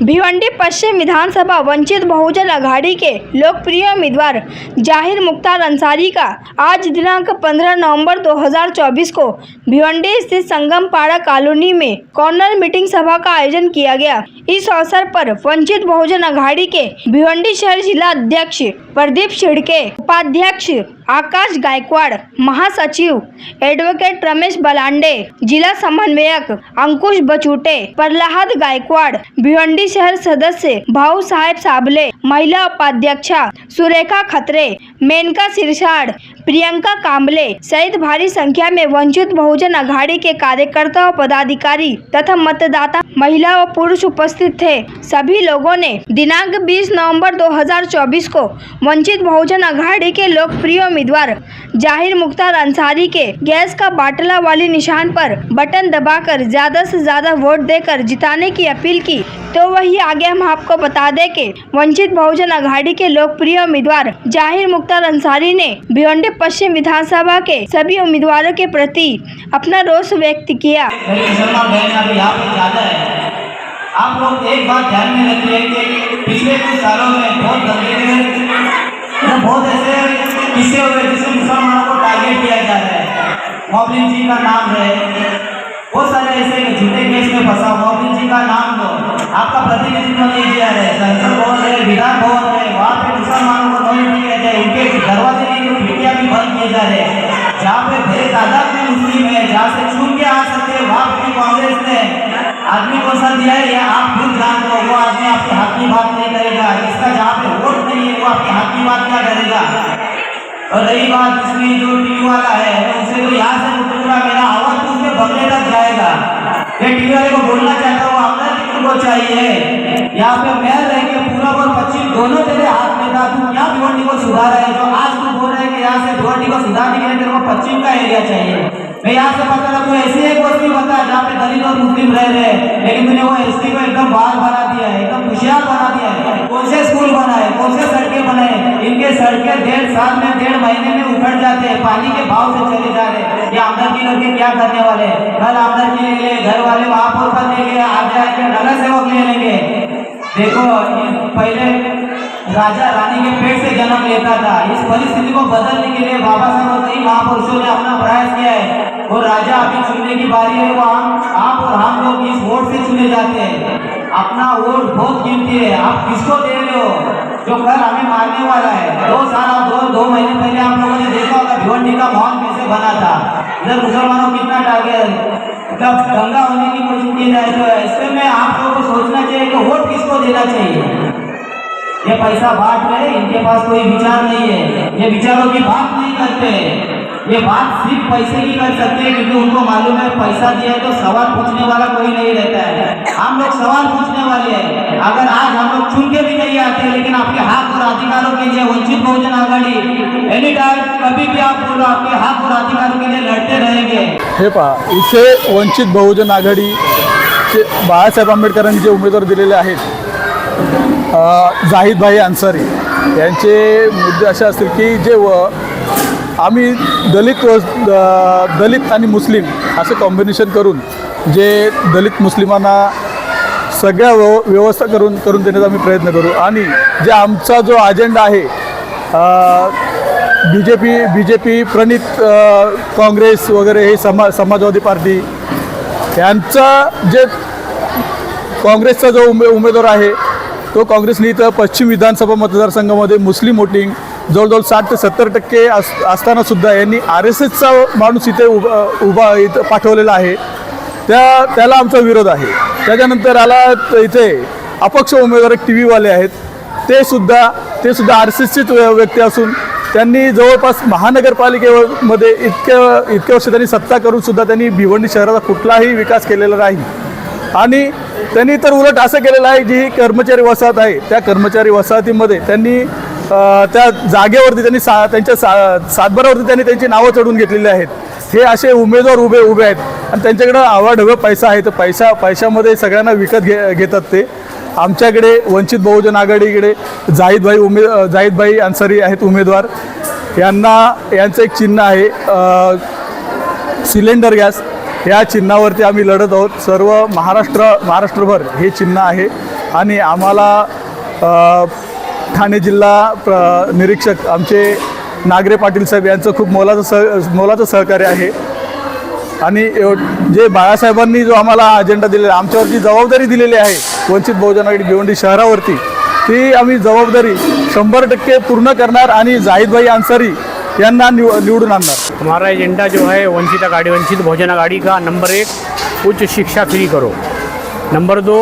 भिवंडी पश्चिम विधानसभा वंचित बहुजन आघाड़ी के लोकप्रिय उम्मीदवार जाहिर मुख्तार अंसारी का आज दिनांक 15 नवंबर 2024 को भिवंडी स्थित संगम पाड़ा कॉलोनी में कॉर्नर मीटिंग सभा का आयोजन किया गया। इस अवसर पर वंचित बहुजन आघाड़ी के भिवंडी शहर जिला अध्यक्ष प्रदीप छिड़के, उपाध्यक्ष आकाश गायकवाड़, महासचिव एडवोकेट रमेश बलांडे, जिला समन्वयक अंकुश बचूटे, प्रहलाद गायकवाड़, भिवंडी शहर सदस्य भाऊ साहेब साबले, महिला उपाध्यक्षा सुरेखा खत्रे, मेनका सिरसाड़, प्रियंका कांबले सहित भारी संख्या में वंचित बहुजन आघाड़ी के कार्यकर्ता और पदाधिकारी तथा मतदाता महिला और पुरुष उपस्थित थे। सभी लोगों ने दिनांक 20 नवंबर 2024 को वंचित बहुजन आघाड़ी के लोकप्रिय उम्मीदवार जाहिर मुख्तार अंसारी के गैस का बाटला वाली निशान पर बटन दबाकर ज्यादा से ज्यादा वोट देकर जिताने की अपील की। तो वही आगे हम आपको बता दें कि वंचित बहुजन आघाड़ी के लोकप्रिय उम्मीदवार जाहिर मुख्तार अंसारी ने भिवंडी पश्चिम विधानसभा के सभी उम्मीदवारों के प्रति अपना रोष व्यक्त किया। आप लोग एक बात ध्यान में रखिए कि पिछले कुछ सालों में बहुत ऐसे किस्से हुए जिसमें मुसलमानों को टारगेट किया जा रहा है। मोहम्मद जी का नाम है, बहुत सारे ऐसे झूठे केस में फंसा। मोहम्मद जी का नाम दो, आपका प्रतिनिधित्व नहीं किया है, संसद भवन है, विधान भवन है, वहाँ पे मुसलमानों को नहीं किया जाए, उनके दरवाजे नहीं, खिड़कियाँ भी बंद किए जा रहे हैं। जहाँ पे बड़े तादाद में मुस्लिम है, जहाँ से चुन के आ सकते हैं, वहाँ पे कांग्रेस ने आदमी को सर दिया है। या आप खुद जान लो, वो आदमी आपके हाथ की बात नहीं करेगा। जिसका जहाँ पे वोट नहीं है वो आपके हाथ की बात क्या करेगा। और रही बात इसमें जो टीवी वाला है, उनसे तो यहाँ से उठूंगा, मेरा आवाज तो उसके बंगले तक जाएगा। ये टीवी वाले को बोलना चाहता हूँ, अपना टिकट को चाहिए। यहाँ पे मैं रह के पूरा और पश्चिम दोनों तेरे हाथ में था। तू क्या भिवंडी को सुधारा है? जो आज तू बोल रहे हैं कि यहाँ से भिवंडी को सुधारने के लिए तेरे को पश्चिम का एरिया चाहिए। मैं यहाँ से पता रहा, कोई ऐसी एक बस्ती बता जहाँ पे दलित और मुस्लिम रह रहे हैं, लेकिन तूने वो एसटी को एकदम बाहर बना दिया है, एकदम होशियार बना दिया है। कौन से स्कूल बनाए, कौन से सड़कें बनाए? इनके सड़कें 1.5 साल में 1.5 महीने में उखड़ जाते हैं, पानी के भाव से चले जा रहे हैं। ये आमदनी करके क्या करने वाले? कल आमदनी ले ले, घर वाले महापौर पद ले गए, आज जाके नगर सेवक ले लेंगे। देखो, पहले राजा रानी के पेट से जन्म लेता था। इस परिस्थिति को बदलने के लिए बाबा साहब और कई महापुरुषों ने अपना प्रयास किया है। और राजा अभी चुनने की बारी है, वो आप और हम लोग इस वोट से चुने जाते हैं। अपना वोट बहुत कीमती है। आप किसको दे रहे हो जो कल हमें मारने वाला है? 2 साल और 2 महीने पहले आप लोगों ने देखा होगा भिवंडी का माहौल कैसे बना था। इधर मुसलमानों कितना टारगेट दंगा होने की कोशिश की जाए। तो ऐसे में आप लोगों को सोचना चाहिए कि वोट किसको देना चाहिए। ये पैसा बांट रहे, इनके पास कोई विचार नहीं है, ये विचारों की बात नहीं करते। ये बात सिर्फ पैसे की कर सकते हैं, क्योंकि उनको मालूम है पैसा दिया है तो सवाल पूछने वाला कोई नहीं रहता है। हम लोग सवाल पूछने वाले हैं। अगर आज हम लोग चुन के भी नहीं आते, लेकिन आपके हक और अधिकारों के लिए वंचित बहुजन आघाड़ी एनी टाइम कभी भी आप बोलो आपके हक और अधिकारों के लिए लड़ते रहेंगे। हे पहा, इथे वंचित बहुजन आघाडीचे बाळासाहेब आंबेडकरांनी जे उमेदवार दिलेले आहेत जाहिद भाई अंसारी यांचे मुद्दे असे असतील की जे आम्ही दलित आणि मुस्लिम असे कॉम्बिनेशन करून जे दलित मुस्लिमांना सगळ्या व्यवस्था करून देण्याचा आम्ही प्रयत्न करू। आणि जे आमचा जो अजेंडा आहे बीजेपी प्रणित काँग्रेस वगैरे हे समाजवादी पार्टी यांचा जे काँग्रेसचा जो उमेदवार आहे तो काँग्रेसने इथं पश्चिम विधानसभा मतदारसंघामध्ये मुस्लिम वोटिंग जवळजवळ 60 ते 70% असतानासुद्धा यांनी RSSचा माणूस इथे उभा इथं पाठवलेला आहे। त्याला आमचा विरोध आहे। त्याच्यानंतर आला इथे अपक्ष उमेदवार एक TV-वाले आहेत, ते सुद्धा RSSचेच व्यक्ती असून त्यांनी जवळपास महानगरपालिकेमध्ये इतके वर्ष त्यांनी सत्ता करून सुद्धा त्यांनी भिवंडी शहराचा कुठलाही विकास केलेला नाही। आणि त्यांनी तर उलट असं केलेलं आहे, जी कर्मचारी वसाहत आहे त्या कर्मचारी वसाहतीमध्ये त्यांनी त्या जागेवरती त्यांनी त्यांच्या सातबारावरती त्यांनी त्यांची नावं चढवून घेतलेली आहेत। हे असे उमेदवार उभे आहेत आणि त्यांच्याकडे आवाढव्य पैसा आहे, तर पैशामध्ये सगळ्यांना विकत घेतात ते। आमच्याकडे वंचित बहुजन आघाडीकडे जाहिद भाई अंसारी आहेत उमेदवार। यांचं एक चिन्ह आहे सिलेंडर गॅस, या चिन्हावरती आम्ही लढत आहोत। सर्व महाराष्ट्रभर हे चिन्ह आहे। आणि आम्हाला ठाणे जिल्हा निरीक्षक आमचे नागरे पाटील साहेब यांचं खूप मोलाचं सहकार्य आहे. आणि जे बाळासाहेबांनी जो आम्हाला अजेंडा दिलेला, आमच्यावरची जबाबदारी दिलेली आहे वंचित बहुजन आघाडी भिवंडी शहरावरती, ती आम्ही जबाबदारी 100% पूर्ण करणार आणि जाहिद भाई अंसारी यांना निवडून आणणार. हमारा एजेंडा जो है वंचित बहुजन आघाड़ी का नंबर 1 उच्च शिक्षा फ्री करो, नंबर 2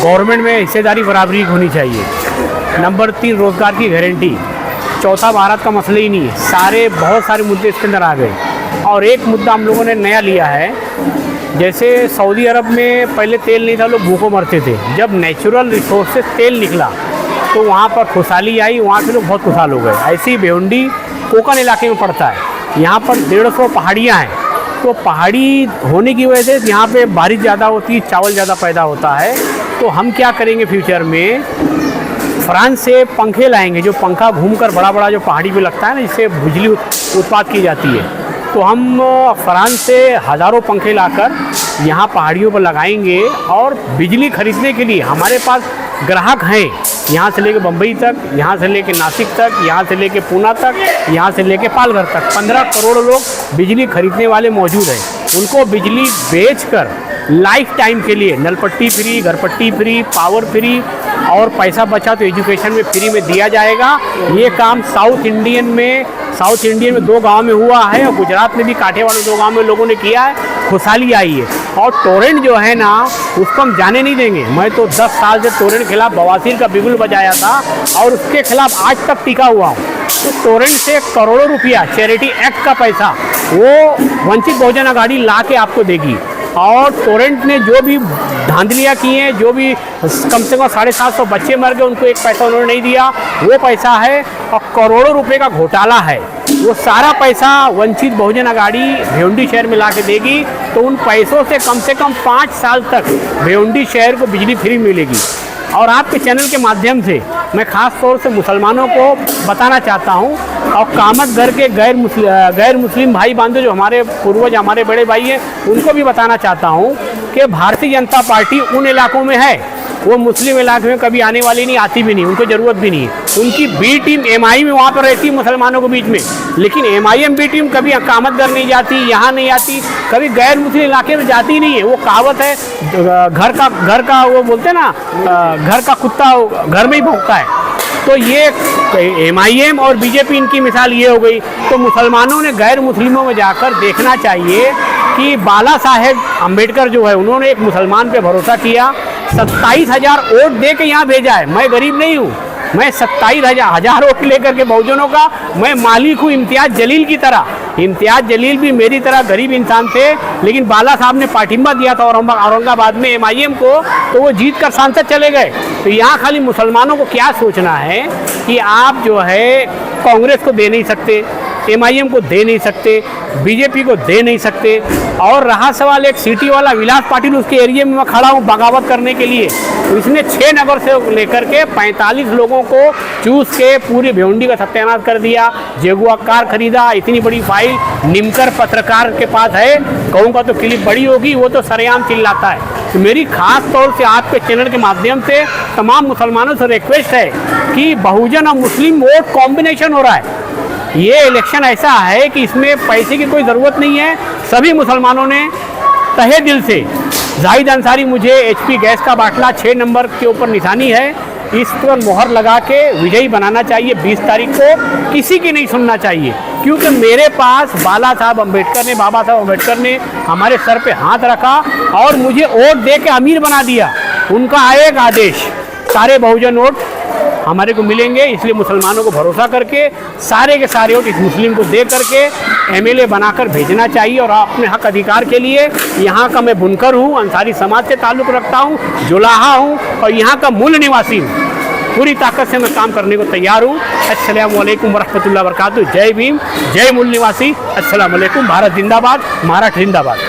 गवर्नमेंट में हिस्सेदारी बराबरी होनी चाहिए, नंबर 3 रोज़गार की गारंटी, चौथा भारत का मसला ही नहीं है, बहुत सारे मुद्दे इसके अंदर आ गए. और एक मुद्दा हम लोगों ने नया लिया है, जैसे सऊदी अरब में पहले तेल नहीं था, लोग भूखों मरते थे. जब नेचुरल रिसोर्स से तेल निकला तो वहाँ पर खुशहाली आई, वहाँ के लोग बहुत खुशहाल हो गए. ऐसे ही भिवंडी कोकन इलाके में पड़ता है, यहाँ पर 150 पहाड़ियाँ हैं. तो पहाड़ी होने की वजह से यहाँ पे बारिश ज़्यादा होती है, चावल ज़्यादा पैदा होता है. तो हम क्या करेंगे फ्यूचर में, फ्रांस से पंखे लाएंगे, जो पंखा घूमकर बड़ा बड़ा जो पहाड़ी पे लगता है ना, जिससे बिजली उत्पाद की जाती है. तो हम फ्रांस से हज़ारों पंखे लाकर यहाँ पहाड़ियों पर लगाएंगे. और बिजली खरीदने के लिए हमारे पास ग्राहक हैं, यहाँ से लेके बम्बई तक, यहाँ से लेके नासिक तक, यहाँ से लेके पूना तक, यहाँ से लेके पालघर तक 15 करोड़ लोग बिजली खरीदने वाले मौजूद हैं. उनको बिजली बेचकर लाइफ टाइम के लिए नलपट्टी फ्री, घरपट्टी फ्री, पावर फ्री और पैसा बचा तो एजुकेशन में फ्री में दिया जाएगा. ये काम साउथ इंडियन में 2 गांव में हुआ है, और गुजरात में भी कांठे वाले 2 गांव में लोगों ने किया है. खुशहाली आई है. और टोरेंट जो है ना, उसको हम जाने नहीं देंगे. मैं तो 10 साल से टोरेंट के खिलाफ बवासीर का बिगुल बजाया था और उसके खिलाफ आज तक टिका हुआ हूँ. तो टोरेंट से करोड़ों रुपया चैरिटी एक्ट का पैसा वो वंचित बहुजन आघाड़ी ला के आपको देगी. और टोरेंट ने जो भी धांधलियाँ की हैं, जो भी कम से कम 750 बच्चे मर गए, उनको एक पैसा उन्होंने नहीं दिया, वो पैसा है. और करोड़ों रुपए का घोटाला है, वो सारा पैसा वंचित बहुजन आघाड़ी भिवंडी शहर में ला के देगी. तो उन पैसों से कम 5 साल तक भिवंडी शहर को बिजली फ्री मिलेगी. और आपके चैनल के माध्यम से मैं ख़ास तौर से मुसलमानों को बताना चाहता हूँ, और कामतघर के गैर मुस्लिम भाई बंधु जो हमारे पूर्वज, हमारे बड़े भाई हैं, उनको भी बताना चाहता हूँ कि भारतीय जनता पार्टी उन इलाकों में है, वो मुस्लिम इलाके में कभी आने वाली नहीं, आती भी नहीं, उनको ज़रूरत भी नहीं है. उनकी बी टीम MI में वहाँ पर रहती है मुसलमानों के बीच में, लेकिन MIM बी टीम कभी कामतघर नहीं जाती, यहाँ नहीं आती, कभी गैर मुस्लिम इलाके में जाती नहीं है. वो कहावत है, घर का वो बोलते हैं ना, घर का कुत्ता घर में ही भौंकता है. तो ये MIM और BJP इनकी मिसाल ये हो गई. तो मुसलमानों ने गैर मुस्लिमों में जाकर देखना चाहिए कि बाला साहेब अम्बेडकर जो है, उन्होंने एक मुसलमान पे भरोसा किया, 27,000 वोट दे के यहाँ भेजा है. मैं गरीब नहीं हूँ, मैं 27,000 वोट लेकर के बहुजनों का मैं मालिक हूँ. इम्तियाज़ जलील की तरह, इम्तियाज़ जलील भी मेरी तरह गरीब इंसान थे, लेकिन बाला साहब ने पाठिंबा दिया था औरंगाबाद में MIM को, तो वो जीत कर सांसद चले गए. तो यहाँ खाली मुसलमानों को क्या सोचना है कि आप जो है कांग्रेस को दे नहीं सकते, MIM को दे नहीं सकते, BJP को दे नहीं सकते. और रहा सवाल एक सिटी वाला विलास पाटिल, उसके एरिया में मैं खड़ा हूँ बगावत करने के लिए. तो इसने 6 नगर से लेकर के 45 लोगों को चूस के पूरी भिवंडी का सत्यानाश कर दिया. जेगुआ कार खरीदा, इतनी बड़ी फाइल निमकर पत्रकार के पास है, कहूँगा तो क्लिप बड़ी होगी, वो तो सरेआम चिल्लाता है. तो मेरी खास तौर से आपके चैनल के माध्यम से तमाम मुसलमानों से रिक्वेस्ट है कि बहुजन और मुस्लिम वोट कॉम्बिनेशन हो रहा है. ये इलेक्शन ऐसा है कि इसमें पैसे की कोई ज़रूरत नहीं है. सभी मुसलमानों ने तहे दिल से, जाहिद अंसारी मुझे HP गैस का बाटला 6 नंबर के ऊपर निशानी है, इस पर मोहर लगा के विजयी बनाना चाहिए 20 तारीख को. किसी की नहीं सुनना चाहिए, क्योंकि मेरे पास बाबा साहब अम्बेडकर ने हमारे सर पे हाथ रखा और मुझे वोट दे के अमीर बना दिया. उनका एक आदेश, सारे बहुजन वोट हमारे को मिलेंगे. इसलिए मुसलमानों को भरोसा करके सारे के सारे वोट इस मुस्लिम को दे करके MLA बनाकर भेजना चाहिए. और अपने हक अधिकार के लिए, यहाँ का मैं बुनकर हूँ, अंसारी समाज से ताल्लुक़ रखता हूँ, जुलाहा हूँ और यहाँ का मूल निवासी हूँ. पूरी ताकत से मैं काम करने को तैयार हूँ. अस्सलामु अलैकुम वरहमतुल्लाहि वबरकातुहू. जय भीम, जय मूल निवासी. अस्सलामु अलैकुम. भारत जिंदाबाद, महाराष्ट्र जिंदाबाद.